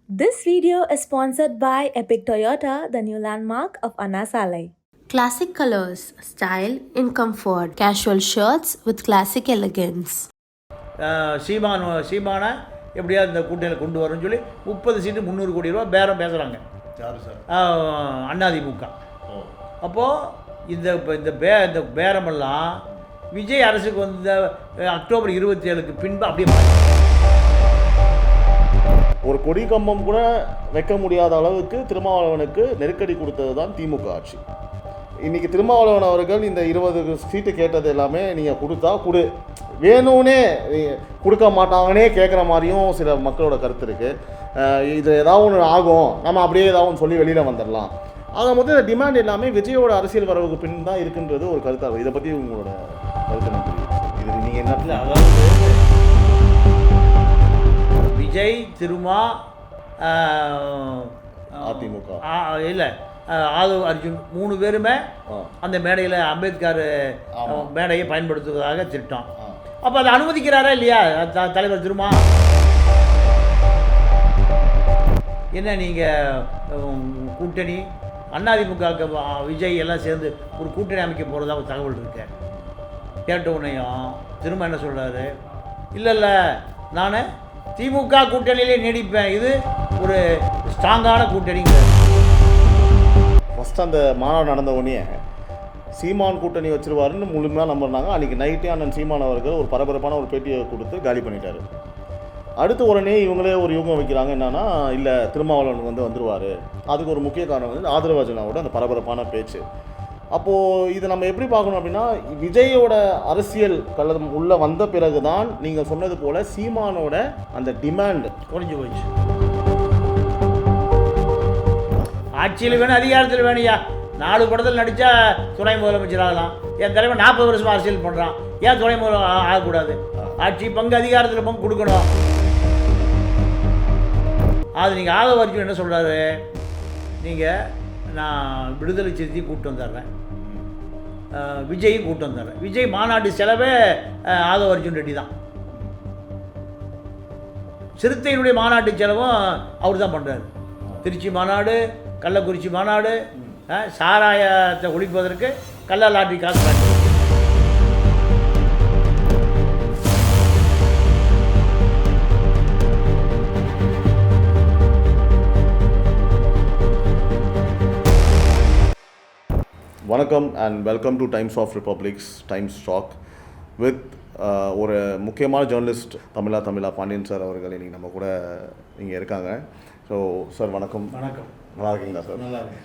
This video is sponsored by Epic Toyota, the new landmark of Anna Salai. Classic colors, style in comfort, casual shirts with classic elegance. சீமானை எப்படியாவது இந்த கூட்டணியில் கொண்டு வரணும்னு சொல்லி 30 சீட்டு 300 கோடி ரூபா பேரம் பேசுகிறாங்க. யார் சார்? அதிமுக. அப்போது இந்த பேரமெல்லாம் விஜய் அரசுக்கு வந்த அக்டோபர் 27க்கு பின்பு அப்படியே ஒரு கொடி கம்பம் கூட வைக்க முடியாத அளவுக்கு திருமாவளவனுக்கு நெருக்கடி கொடுத்தது தான் திமுக ஆட்சி. இன்றைக்கி திருமாவளவன் அவர்கள் இந்த 20 சீட்டு கேட்டது எல்லாமே நீங்கள் கொடுத்தா வேணும்னே கொடுக்க மாட்டாங்கன்னே கேட்குற மாதிரியும் சில மக்களோட கருத்து இருக்குது. இது ஏதாவது ஒன்று ஆகும், நம்ம அப்படியே ஏதாவது ஒன்று சொல்லி வெளியில் வந்துடலாம். ஆக மொத்தம் இந்த டிமாண்ட் எல்லாமே விஜயோட அரசியல் வரவுக்கு பின் தான் இருக்குன்றது ஒரு கருத்தாக. இதை பற்றி உங்களோட கருத்து என்ன தெரியும்? இது நீங்கள் என்ன, அதாவது விஜய் திருமா அதிமுக இல்லை ஆதவ் அர்ஜுன் 3 பேருமே அந்த மேடையில் அம்பேத்கர் மேடையை பயன்படுத்துவதாக திட்டம். அப்போ அதை அனுமதிக்கிறாரா இல்லையா தலைவர் திருமா? என்ன நீங்கள் கூட்டணி அதிமுக விஜய் எல்லாம் சேர்ந்து ஒரு கூட்டணி அமைக்க போகிறதா ஒரு தகவல் இருக்கு. கேட்ட உடனேயும் திரும்ப என்ன சொல்கிறாரு, இல்லை நான் திமுக கூட்டணியிலே நீடிப்பேன், இது ஒரு ஸ்ட்ராங்கான கூட்டணிங்க. ஃபஸ்ட் அந்த மாநாடு நடந்த உடனே சீமான் கூட்டணி வச்சிருவாருன்னு முழுமையாக நம்பினாங்க. அன்றைக்கி நைட்டே அண்ணன் சீமான் அவர்கள் ஒரு பரபரப்பான ஒரு பேட்டியை கொடுத்து காலி பண்ணிட்டார். அடுத்த உடனே இவங்களே ஒரு யூகம் வைக்கிறாங்க, என்னன்னா இல்லை திருமாவளவன் வந்துடுவார். அதுக்கு ஒரு முக்கிய காரணம் ஆதரவாஜனாவோட அந்த பரபரப்பான பேச்சு. அப்போது இதை நம்ம எப்படி பார்க்கணும் அப்படின்னா, விஜயோட அரசியல் கலம் உள்ளே வந்த பிறகு தான் நீங்கள் சொன்னது போல் சீமானோட அந்த டிமாண்ட் குறைஞ்சி போச்சு. ஆட்சியில் வேணும், அதிகாரத்தில் வேணுயா. 4 படத்தில் நடித்தா துணை முதலமைச்சர் ஆகலாம். என் தலைவர் 40 வருஷமாக அரசியல் பண்ணுறான், ஏன் துணை முதல் ஆகக்கூடாது? ஆட்சி பங்கு அதிகாரத்தில் பங்கு கொடுக்கணும். அது நீங்கள் ஆதவ அர்ஜுன் என்ன சொல்கிறாரு, நீங்கள் நான் விடுதலை சிறுத்தை கூப்பிட்டு வந்துடுறேன், விஜயும் கூப்பிட்டு வந்துடுறேன். விஜய் மாநாட்டு செலவே ஆதவ அர்ஜுன் ரெட்டி தான். சிறுத்தையினுடைய மாநாட்டு செலவும் அவர் தான் பண்ணுறாரு. திருச்சி மாநாடு, கள்ளக்குறிச்சி மாநாடு, சாராயத்தை ஒழிப்பதற்கு கள்ள லாட்டரி காசு காட்டு. வணக்கம் and welcome to Times of Republics Times talk with ஒரு முக்கியமான ஜேர்னலிஸ்ட் தமிழா பாண்டியன் சார் அவர்கள் இன்றைக்கி நம்ம கூட இங்கே இருக்காங்க. ஸோ சார் வணக்கம். வணக்கம். நல்லா இருக்கீங்களா சார்? நல்லா இருக்கு.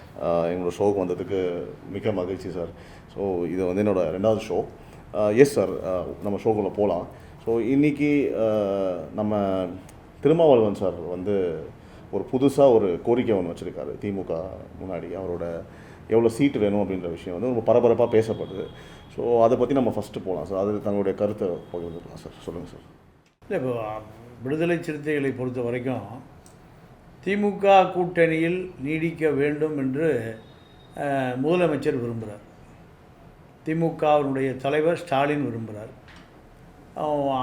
எங்களோட ஷோவுக்கு வந்ததுக்கு மிக்க மகிழ்ச்சி சார். ஸோ இது என்னோடய 2வது ஷோ. எஸ் சார், நம்ம ஷோக்குள்ளே போகலாம். ஸோ இன்றைக்கி நம்ம திருமாவளவன் சார் ஒரு புதுசாக ஒரு கோரிக்கை ஒன்று வச்சுருக்காரு திமுக முன்னாடி. அவரோட எவ்வளோ சீட்டு வேணும் அப்படின்ற விஷயம் ரொம்ப பரபரப்பாக பேசப்படுது. ஸோ அதை பற்றி நம்ம ஃபஸ்ட்டு போகலாம் சார். அது தங்களுடைய கருத்தை பகிர்ந்துக்கலாம் சார். சொல்லுங்கள் சார். இல்லை, இப்போ விடுதலை சிறுத்தைகளை பொறுத்த வரைக்கும் திமுக கூட்டணியில் நீடிக்க வேண்டும் என்று முதலமைச்சர் விரும்புகிறார். திமுகவினுடைய தலைவர் ஸ்டாலின் விரும்புகிறார்.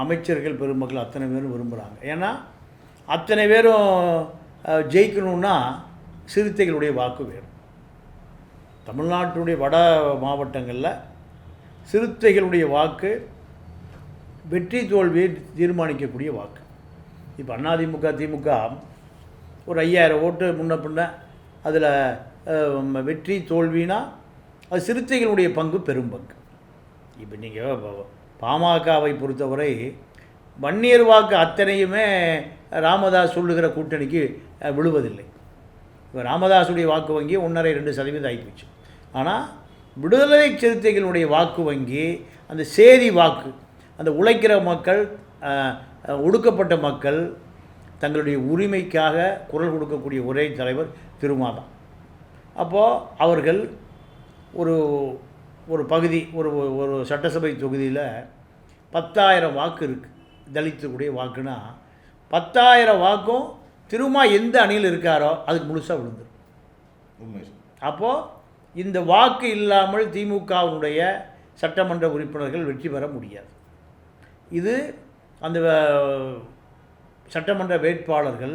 அமைச்சர்கள் பெருமக்கள் அத்தனை பேரும் விரும்புகிறாங்க. ஏன்னா அத்தனை பேரும் ஜெயிக்கணுன்னா சிறுத்தைகளுடைய வாக்கு வேணும். தமிழ்நாட்டினுடைய வட மாவட்டங்களில் சிறுத்தைகளுடைய வாக்கு வெற்றி தோல்வியை தீர்மானிக்கக்கூடிய வாக்கு. இப்போ அதிமுக திமுக ஒரு 5000 ஓட்டு முன்ன பின்ன, அதில் வெற்றி தோல்வினா அது சிறுத்தைகளுடைய பங்கு பெரும் பங்கு. இப்போ நீங்கள் பாமகவை பொறுத்தவரை வன்னியர் வாக்கு அத்தனையுமே ராமதாஸ் சொல்லுகிற கூட்டணிக்கு விழுவதில்லை. இப்போ ராமதாஸுடைய வாக்கு வங்கி 1.5-2% ஆகிப்போச்சு. ஆனால் விடுதலை சிறுத்தைகளுடைய வாக்கு வங்கி அந்த சேதி வாக்கு, அந்த உழைக்கிற மக்கள், ஒடுக்கப்பட்ட மக்கள், தங்களுடைய உரிமைக்காக குரல் கொடுக்கக்கூடிய ஒரே தலைவர் திருமா தான். அப்போது அவர்கள் ஒரு பகுதி ஒரு சட்டசபை தொகுதியில் 10,000 வாக்கு இருக்குது. தலித்துக்குடைய வாக்குனா 10,000 வாக்கும் திருமா எந்த அணியில் இருக்காரோ அதுக்கு முழுசாக விழுந்துடும். அப்போது இந்த வாக்கு இல்லாமல் திமுகவினுடைய சட்டமன்ற உறுப்பினர்கள் வெற்றி பெற முடியாது. இது அந்த சட்டமன்ற வேட்பாளர்கள்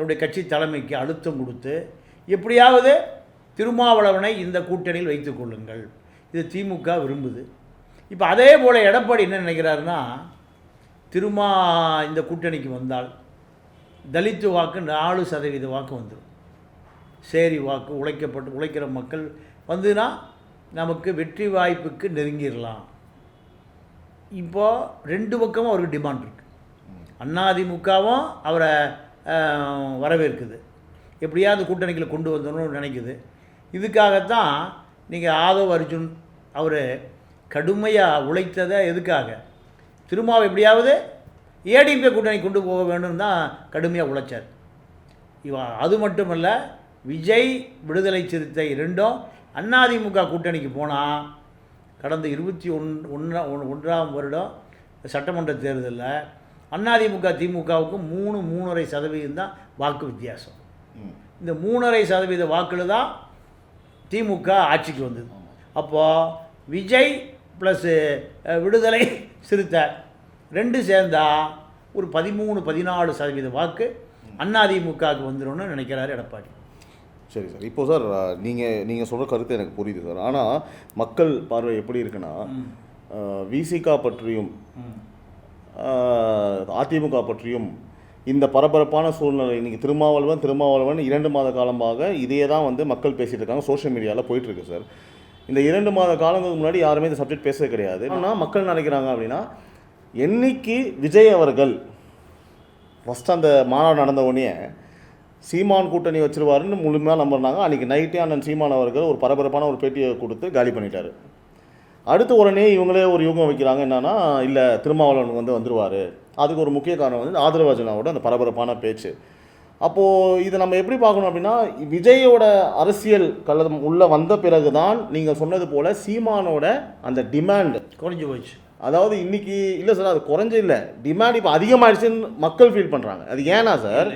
தன்னுடைய கட்சி தலைமைக்கு அழுத்தம் கொடுத்து எப்படியாவது திருமாவளவனை இந்த கூட்டணியில் வைத்து கொள்ளுங்கள், இது திமுக விரும்புது. இப்போ அதே போல் எடப்பாடி என்ன நினைக்கிறாருன்னா, இந்த கூட்டணிக்கு வந்தால் தலித்து வாக்கு 4% வாக்கு வந்துடும், சேரி வாக்கு உழைக்கிற மக்கள் வந்துன்னா நமக்கு வெற்றி வாய்ப்புக்கு நெருங்கிடலாம். இப்போது 2 பக்கமும் அவருக்கு டிமாண்ட் இருக்குது. அதிமுகவும் அவரை வரவேற்குது, எப்படியாவது கூட்டணிகளை கொண்டு வந்தோன்னு நினைக்குது. இதுக்காகத்தான் நீங்கள் ஆதவ் அர்ஜுன் அவர் கடுமையாக உழைத்ததை எதுக்காக, திருமாவை எப்படியாவது ஏடிஎம்கே கூட்டணி கொண்டு போக வேண்டும் தான் கடுமையாக உழைச்சார். அது மட்டுமல்ல, விஜய் விடுதலை சிறுத்தை 2ம் அதிமுக கூட்டணிக்கு போனால் கடந்த 21ஆம் வருடம் சட்டமன்ற தேர்தலில் அதிமுக திமுகவுக்கு 3.5% தான் வாக்கு வித்தியாசம். இந்த 3.5% வாக்கில் தான் திமுக ஆட்சிக்கு வந்தது. அப்போது விஜய் ப்ளஸ் விடுதலை சிறுத்தை 2 சேர்ந்தா ஒரு 13-14% வாக்கு அதிமுகவுக்கு வந்துடும்னு நினைக்கிறாரு எடப்பாடி. சரி சார், இப்போ சார் நீங்கள் சொல்கிற கருத்து எனக்கு புரியுது சார். ஆனால் மக்கள் பார்வை எப்படி இருக்குன்னா, விசிகா பற்றியும் அதிமுக பற்றியும் இந்த பரபரப்பான சூழ்நிலை, இன்றைக்கி திருமாவளவன் 2 மாத காலமாக இதையே தான் வந்து மக்கள் பேசிகிட்டு இருக்காங்க, சோஷியல் மீடியாவில் போயிட்டுருக்கு சார். இந்த 2 மாத காலங்களுக்கு முன்னாடி யாருமே இந்த சப்ஜெக்ட் பேசவே கிடையாது. ஆனால் மக்கள் நினைக்கிறாங்க அப்படின்னா, என்னைக்கு விஜய் அவர்கள் ஃபஸ்ட்டு அந்த மாநாடு நடந்த உடனே சீமான் கூட்டணி வச்சிருவாருன்னு முழுமையாக நம்பினாங்க. அன்றைக்கி நைட்டே அண்ணன் சீமான் அவர்கள் ஒரு பரபரப்பான ஒரு பேட்டியை கொடுத்து காலி பண்ணிட்டார். அடுத்த உடனே இவங்களே ஒரு யூகம் வைக்கிறாங்க, என்னன்னா இல்லை திருமாவளவன் வந்துடுவார். அதுக்கு ஒரு முக்கிய காரணம் வந்து ஆதரவாஜனாவோட அந்த பரபரப்பான பேச்சு. அப்போது இதை நம்ம எப்படி பார்க்கணும் அப்படின்னா, விஜயோட அரசியல் கலதம் உள்ளே வந்த பிறகு தான் நீங்கள் சொன்னது போல் சீமானோட அந்த டிமாண்ட் குறைஞ்சி போச்சு. அதாவது இன்றைக்கி இல்லை சார், அது குறைஞ்ச இல்லை, டிமாண்ட் இப்போ அதிகமாகிடுச்சுன்னு மக்கள் ஃபீல் பண்ணுறாங்க. அது ஏன்னா சார்,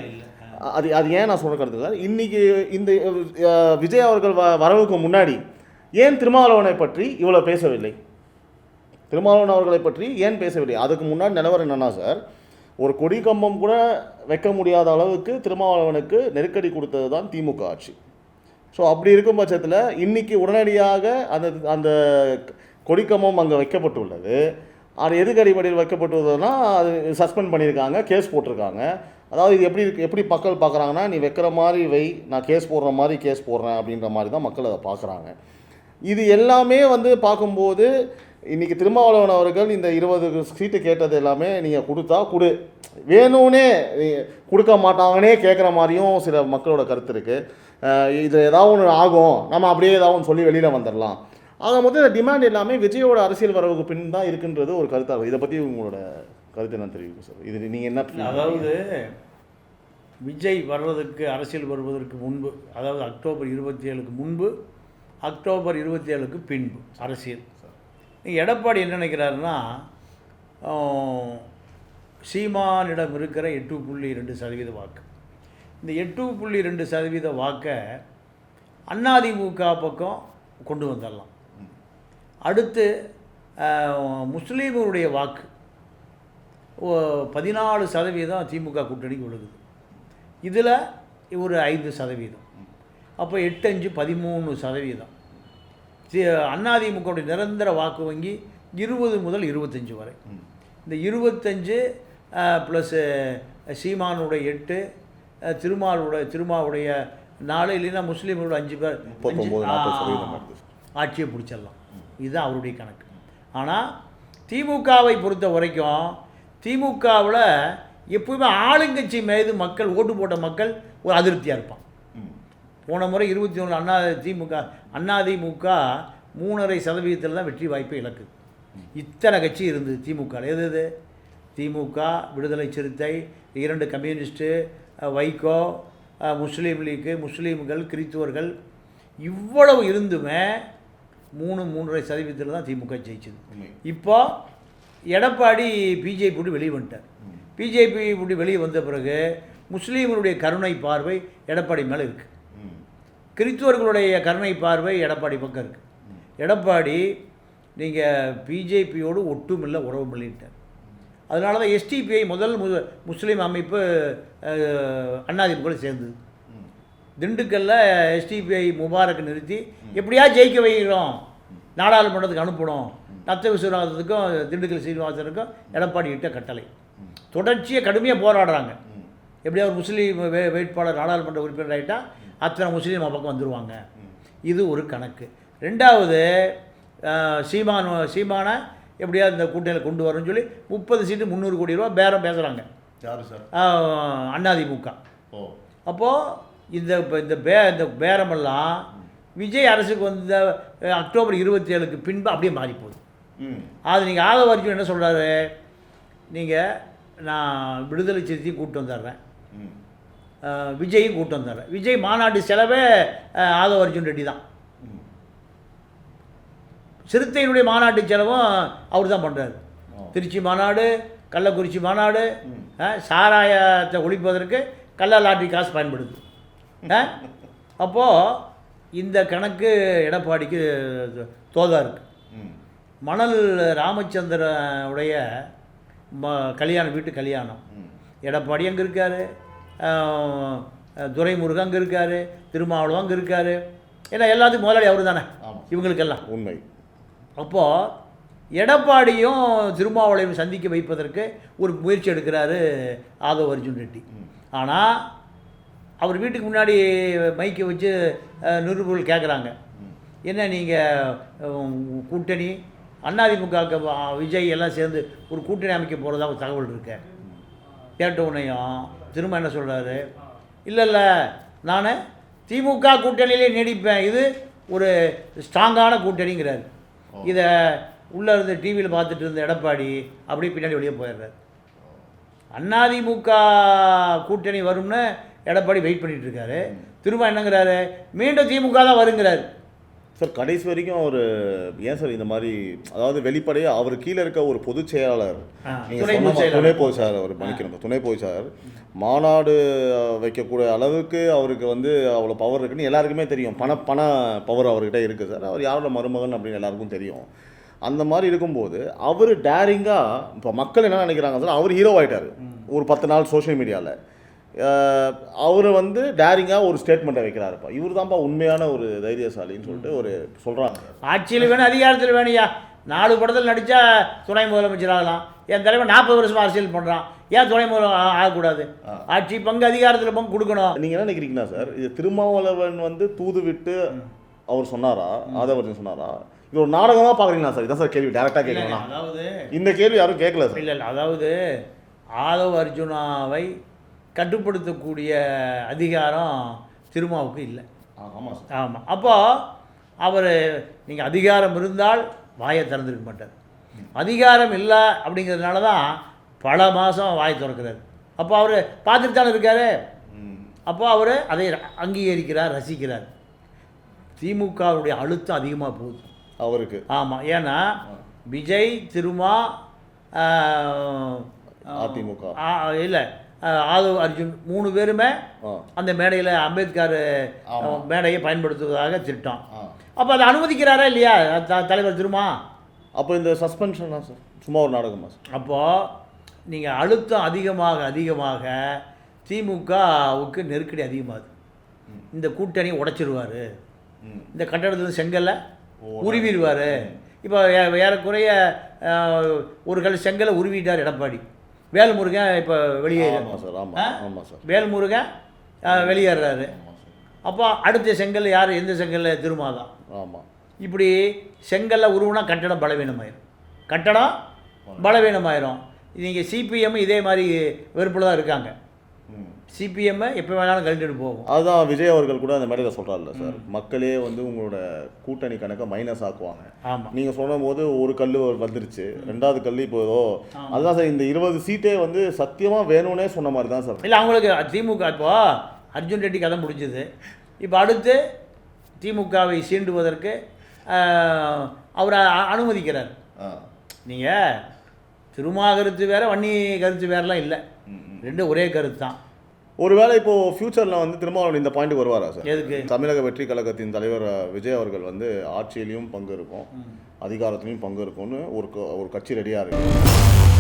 அது ஏன் நான் சொல்கிற கருத்து சார், இன்றைக்கி இந்த விஜய் அவர்கள் வரவுக்கு முன்னாடி ஏன் திருமாவளவனை பற்றி இவ்வளோ பேசவில்லை, திருமாவளவன் அவர்களை பற்றி ஏன் பேசவில்லை? அதுக்கு முன்னாடி நிலவரம் என்னன்னா சார், ஒரு கொடி கம்பம் கூட வைக்க முடியாத அளவுக்கு திருமாவளவனுக்கு நெருக்கடி கொடுத்தது தான் திமுக ஆட்சி. ஸோ அப்படி இருக்கும் பட்சத்தில் இன்றைக்கி உடனடியாக அந்த கொடிக்கம்பம் அங்கே வைக்கப்பட்டுள்ளது. அது எதுக்கு அடிப்படையில் வைக்கப்பட்டுள்ளதுன்னா, அது சஸ்பெண்ட் பண்ணியிருக்காங்க, கேஸ் போட்டிருக்காங்க. அதாவது இது எப்படி மக்கள் பார்க்குறாங்கன்னா, நீ வைக்கிற மாதிரி வை, நான் கேஸ் போடுற மாதிரி கேஸ் போடுறேன் அப்படின்ற மாதிரி தான் மக்கள் அதை பார்க்குறாங்க. இது எல்லாமே வந்து பார்க்கும்போது இன்றைக்கி திருமாவளவன் அவர்கள் இந்த 20 சீட்டு கேட்டது எல்லாமே நீங்கள் கொடுத்தா கொடு, வேணும்னே கொடுக்க மாட்டாங்கன்னே கேட்குற மாதிரியும் சில மக்களோட கருத்து இருக்குது. இது ஏதாவது ஒன்று ஆகும், நம்ம அப்படியே ஏதாவது ஒன்று சொல்லி வெளியில் வந்துடலாம். ஆக மொத்தம் இந்த டிமாண்ட் எல்லாமே விஜயோட அரசியல் வரவுக்கு பின் தான் இருக்குன்றது ஒரு கருத்தாக. இதை பற்றி உங்களோட கருத்து என்ன தெரியும் சார்? இது நீங்கள் என்ன, அதாவது விஜய் வர்றதுக்கு அரசியல் வருவதற்கு முன்பு, அதாவது அக்டோபர் 27க்கு முன்பு, அக்டோபர் 27க்கு பின்பு அரசியல். எடப்பாடி என்ன நினைக்கிறாருன்னா, சீமானிடம் இருக்கிற 8.2% வாக்கு, இந்த 8.2% வாக்கை அதிமுக பக்கம் கொண்டு வந்துடலாம். அடுத்து முஸ்லீம்களுடைய வாக்கு 14% திமுக கூட்டணிக்கு விழுகுது. இதில் ஒரு 5%, அப்போ 8, 5, 13%. அதிமுகவுடைய நிரந்தர வாக்கு வங்கி 20 முதல் 25 வரை. இந்த 25 ப்ளஸ் சீமானுடைய 8, திருமாவுடைய 4, இல்லைன்னா முஸ்லீம்களோட 5 பேர் ஆட்சியை பிடிச்சிடலாம். இதுதான் அவருடைய கணக்கு. ஆனால் திமுகவை பொறுத்த வரைக்கும், திமுகவில் எப்போயுமே ஆளுங்கட்சி மீது மக்கள் ஓட்டு போட்ட மக்கள் ஒரு அதிருப்தியாக இருப்பான். போன முறை 21 அதிமுக 3.5% தான் வெற்றி வாய்ப்பை இழக்குது. இத்தனை கட்சி இருந்தது திமுக. எது திமுக, விடுதலை சிறுத்தை, 2 கம்யூனிஸ்ட்டு, வைகோ, முஸ்லீம் லீக்கு, முஸ்லீம்கள், கிறித்துவர்கள், இவ்வளவு இருந்துமே 3.5% தான் திமுக ஜெயிச்சது. இப்போ எடப்பாடி பிஜேபி விட்டு வெளியே வந்துட்டார். பிஜேபி விட்டு வெளியே வந்த பிறகு முஸ்லீம்களுடைய கருணை பார்வை எடப்பாடி மேலே இருக்குது, கிறித்துவர்களுடைய கருணை பார்வை எடப்பாடி பக்கம் இருக்குது. எடப்பாடி நீங்கள் பிஜேபியோடு ஒட்டுமில்லை உறவு பண்ணிட்டார். அதனால தான் எஸ்டிபிஐ முதல் முஸ்லீம் அமைப்பு அண்ணாதிமுக சேர்ந்தது. திண்டுக்கல்ல எஸ்டிபிஐ முபாரக் நிறுத்தி எப்படியா ஜெயிக்க வைக்கிறோம், நாடாளுமன்றத்துக்கு அனுப்பணும். நத்த விஸ்வநாதத்துக்கும் திண்டுக்கல் சீனிவாசனுக்கும் எடப்பாடி இட்ட கட்டளை. தொடர்ச்சியாக கடுமையாக போராடுறாங்க. எப்படியா ஒரு முஸ்லீம் வேட்பாளர் நாடாளுமன்ற உறுப்பினர் ஆகிட்டா அத்தனை முஸ்லீம் பக்கம் வந்துடுவாங்க. இது ஒரு கணக்கு. ரெண்டாவது, சீமானை எப்படியா இந்த கூட்டணியில் கொண்டு வரணும்னு சொல்லி 30 சீட்டு 300 கோடி ரூபா பேரம் பேசுகிறாங்க. யார் சார்? அதிமுக. ஓ, அப்போது இந்த பேரமெல்லாம் விஜய் அரசுக்கு வந்த அக்டோபர் 27க்கு பின்பு அப்படியே மாறி போகுது. அது நீங்கள் ஆதவ அர்ஜுன் என்ன சொல்கிறாரு, நீங்கள் நான் விடுதலை சிறுத்தையும் கூப்பிட்டு வந்துடுறேன், விஜயும் கூப்பிட்டு வந்துடுறேன். விஜய் மாநாட்டு செலவே ஆதவ அர்ஜுன் ரெட்டி தான். சிறுத்தையினுடைய மாநாட்டு செலவும் அவர் தான் பண்ணுறாரு. திருச்சி மாநாடு, கள்ளக்குறிச்சி மாநாடு, சாராயத்தை ஒழிப்பதற்கு கள்ள லாட்டரி காசு பயன்படுது. அப்போது இந்த கணக்கு எடப்பாடிக்கு தோதா இருக்குது. மணல் ராமச்சந்திரனுடைய கல்யாணம், வீட்டு கல்யாணம், எடப்பாடி அங்கே இருக்கார், துரைமுருகன் அங்கே இருக்கார், திருமாவளவன் அங்கே இருக்கார். ஏன்னா எல்லாத்துக்கும் முதலாளி அவர் தானே இவங்களுக்கெல்லாம். உண்மை. அப்போது எடப்பாடியும் திருமாவளவையும் சந்திக்க வைப்பதற்கு ஒரு முயற்சி எடுக்கிறாரு ஆதவ அர்ஜுன் ரெட்டி. ஆனால் அவர் வீட்டுக்கு முன்னாடி மைக்கை வச்சு நிருபர்கள் கேட்குறாங்க, என்ன நீங்கள் கூட்டணி அதிமுக விஜய் எல்லாம் சேர்ந்து ஒரு கூட்டணி அமைக்க போகிறதா ஒரு தகவல் இருக்கு. கேட்ட உடனேயும் திரும்ப என்ன சொல்கிறாரு, இல்லை நான் திமுக கூட்டணியிலே நீடிப்பேன், இது ஒரு ஸ்ட்ராங்கான கூட்டணிங்கிறார். இதை உள்ளே இருந்து டிவியில் பார்த்துட்டு இருந்த எடப்பாடி அப்படியே பின்னாடி வெளியே போயிடுறாரு. அதிமுக கூட்டணி வரும்னு எடப்பாடி வெயிட் பண்ணிகிட்டு இருக்காரு. திரும்ப என்னங்கிறாரு, மீண்டும் திமுக தான் வருங்கிறாரு. சார் கடைசி வரைக்கும் அவர் ஏன் சார் இந்த மாதிரி, அதாவது வெளிப்படையாக அவர் கீழே இருக்க ஒரு பொதுச் செயலாளர், துணை பொதுச் செயலாளர், அவர் மன்னிக்கணும், துணை பொதுச் செயலாளர் மாநாடு வைக்கக்கூடிய அளவுக்கு அவருக்கு வந்து அவ்வளோ பவர் இருக்குன்னு எல்லாருக்குமே தெரியும். பண பவர் அவர்கிட்ட இருக்குது சார். அவர் யாரோட மருமகன் அப்படின்னு எல்லாருக்கும் தெரியும். அந்த மாதிரி இருக்கும்போது அவர் டேரிங்காக, இப்போ மக்கள் என்ன நினைக்கிறாங்க சார், அவர் ஹீரோ ஆகிட்டார் ஒரு 10 நாள் சோஷியல் மீடியாவில். அவர் வந்து டேரிங்காக ஒரு ஸ்டேட்மெண்ட்டை வைக்கிறாருப்பா, இவர் தான்ப்பா உண்மையான ஒரு தைரியசாலின்னு சொல்லிட்டு ஒரு சொல்கிறாங்க. ஆட்சியில் வேணும், அதிகாரத்தில் வேணும்யா. 4 படத்தில் நடித்தா துணை முதலமைச்சர் ஆகலாம். என் தலைவர் 40 வருஷமாக அரசியல் பண்ணுறான், ஏன் துணை முதல் ஆகக்கூடாது? ஆட்சி பங்கு, அதிகாரத்தில் பங்கு கொடுக்கணும். நீங்கள் என்ன நினைக்கிறீங்கன்னா சார், இது திருமாவளவன் வந்து தூது விட்டு அவர் சொன்னாரா, ஆதவர்ஜன் சொன்னாரா, இது ஒரு நாடகமாக பார்க்குறீங்களா சார்? இதான் சார் கேள்வி, டேரெக்டாக கேட்கலாம். அதாவது இந்த கேள்வி யாரும் கேட்கல சார். இல்லை, அதாவது ஆதவ அர்ஜுனாவை கட்டுப்படுத்தக்கூடிய அதிகாரம் திருமாவுக்கு இல்லை. ஆமாம் சார். ஆமாம். அப்போது அவர் நீங்கள் அதிகாரம் இருந்தால் வாயை திறந்துருக்க மாட்டார். அதிகாரம் இல்லை அப்படிங்கிறதுனால தான் பல மாதம் வாயை திறக்கிறார். அப்போ அவர் பார்த்துட்டு தானே இருக்கார். அப்போ அவர் அதை அங்கீகரிக்கிறார், ரசிக்கிறார். திமுகவுடைய அழுத்தம் அதிகமாக போகுது அவருக்கு. ஆமாம். ஏன்னா விஜய், திருமா, அதிமுக இல்லை ஆதவ் அர்ஜுன் 3 பேருமே அந்த மேடையில் அம்பேத்கர் மேடையை பயன்படுத்துவதாக திட்டம். அப்போ அதை அனுமதிக்கிறாரா இல்லையா தலைவர் திருமா? அப்போ இந்த சஸ்பென்ஷனா சார் சும்மா ஒரு நாடகமா சார்? அப்போது நீங்கள் அழுத்தம் அதிகமாக திமுகவுக்கு நெருக்கடி அதிகமாகுது. இந்த கூட்டணி உடைச்சிருவார், இந்த கட்டடத்தில் செங்கல்ல உருவிடுவார். இப்போ ஏறக்குறைய ஒரு கல் செங்கலை உருவிட்டார் எடப்பாடி. வேல்முருகன் இப்போ வெளியேறார். வேல்முருகன் வெளியேறாரு. அப்போ அடுத்த செங்கல் யார்? எந்த செங்கல்? திருமாதான். ஆமாம். இப்படி செங்கல்ல உருவுனா கட்டடம் பலவீனமாயிரும். நீங்கள் சிபிஎம் இதே மாதிரி வெறுப்பில் தான் இருக்காங்க. சிபிஎம் எப்போ வேணாலும் கழட்டிட்டு போகும். அதுதான் விஜய் அவர்கள் கூட அந்த மேடையில் சொல்கிறார்ல சார், மக்களே வந்து உங்களோட கூட்டணி கணக்கை மைனஸ் ஆக்குவாங்க. ஆமாம். நீங்கள் சொன்னும் போது ஒரு கல் வந்துருச்சு, 2வது கல் இப்போ ஏதோ அதுதான் சார். இந்த 20 சீட்டே வந்து சத்தியமாக வேணும்னே சொன்ன மாதிரி தான் சார். இல்லை, அவங்களுக்கு திமுக இப்போ அர்ஜுன் ரெட்டி கதை முடிஞ்சது. இப்போ அடுத்து திமுகவை சீண்டுவதற்கு அவர் அனுமதிக்கிறார். நீங்கள் திருமா கருத்து வேறு, வன்னி கருத்து வேறுலாம் இல்லை, 2 ஒரே கருத்து தான். ஒருவேளை இப்போது ஃப்யூச்சரில் வந்து திருமாவளவன் இந்த பாயிண்ட் வருவாரா சார்? எதுக்கு? தமிழக வெற்றி கழகத்தின் தலைவர் விஜய் அவர்கள் வந்து ஆட்சியிலையும் பங்கு இருக்கும், அதிகாரத்துலையும் பங்கு இருக்கும்னு ஒரு கட்சி ரெடியாக இருக்குது.